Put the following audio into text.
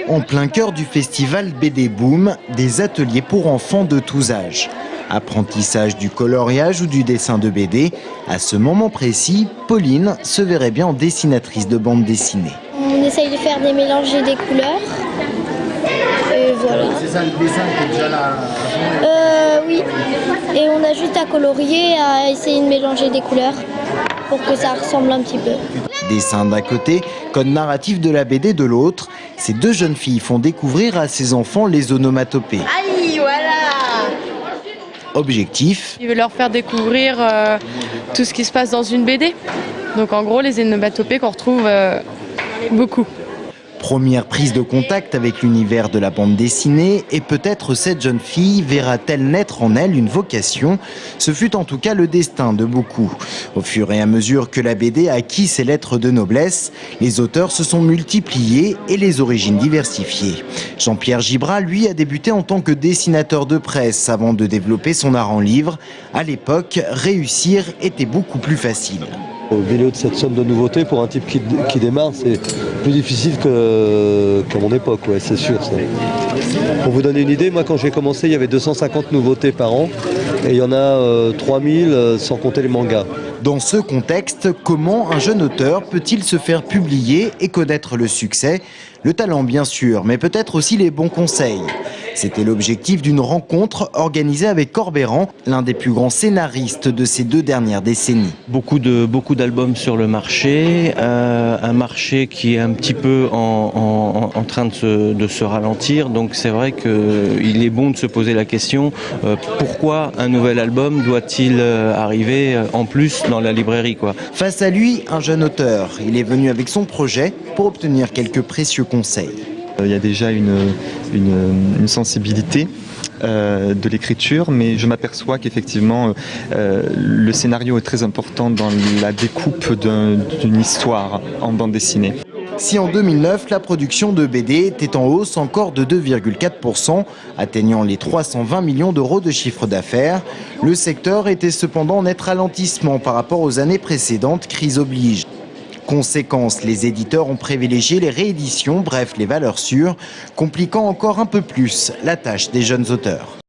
En plein cœur du festival BD Boom, des ateliers pour enfants de tous âges. Apprentissage du coloriage ou du dessin de BD. À ce moment précis, Pauline se verrait bien en dessinatrice de bande dessinée. On essaye de faire des mélanges et des couleurs. Et voilà. C'est ça le dessin qui est déjà là? Oui. Et on a juste à colorier, à essayer de mélanger des couleurs pour que ça ressemble un petit peu. Dessin d'un côté, code narratif de la BD de l'autre. Ces deux jeunes filles font découvrir à ces enfants les onomatopées. Aïe, voilà! Objectif, Il veut leur faire découvrir tout ce qui se passe dans une BD. Donc en gros, les onomatopées qu'on retrouve beaucoup. première prise de contact avec l'univers de la bande dessinée et peut-être cette jeune fille verra-t-elle naître en elle une vocation. Ce fut en tout cas le destin de beaucoup. Au fur et à mesure que la BD a acquis ses lettres de noblesse, les auteurs se sont multipliés et les origines diversifiées. Jean-Pierre Gibra, lui, a débuté en tant que dessinateur de presse avant de développer son art en livre. À l'époque, réussir était beaucoup plus facile. Au milieu de cette somme de nouveautés, pour un type qui démarre, c'est plus difficile qu'à mon époque, ouais, c'est sûr. Ça. Pour vous donner une idée, moi quand j'ai commencé, il y avait 250 nouveautés par an et il y en a 3000 sans compter les mangas. Dans ce contexte, comment un jeune auteur peut-il se faire publier et connaître le succès? Le talent bien sûr, mais peut-être aussi les bons conseils. C'était l'objectif d'une rencontre organisée avec Corbeyran, l'un des plus grands scénaristes de ces 2 dernières décennies. Beaucoup d'albums sur le marché, un marché qui est un petit peu en train de se ralentir, donc c'est vrai qu'il est bon de se poser la question, pourquoi un nouvel album doit-il arriver en plus dans la librairie, quoi. Face à lui, un jeune auteur. Il est venu avec son projet pour obtenir quelques précieux conseils. Il y a déjà une sensibilité de l'écriture, mais je m'aperçois qu'effectivement le scénario est très important dans la découpe d'une histoire en bande dessinée. Si en 2009, la production de BD était en hausse encore de 2,4%, atteignant les 320 millions d'euros de chiffre d'affaires, le secteur était cependant en net ralentissement par rapport aux années précédentes, crise oblige. Conséquence, les éditeurs ont privilégié les rééditions, bref les valeurs sûres, compliquant encore un peu plus la tâche des jeunes auteurs.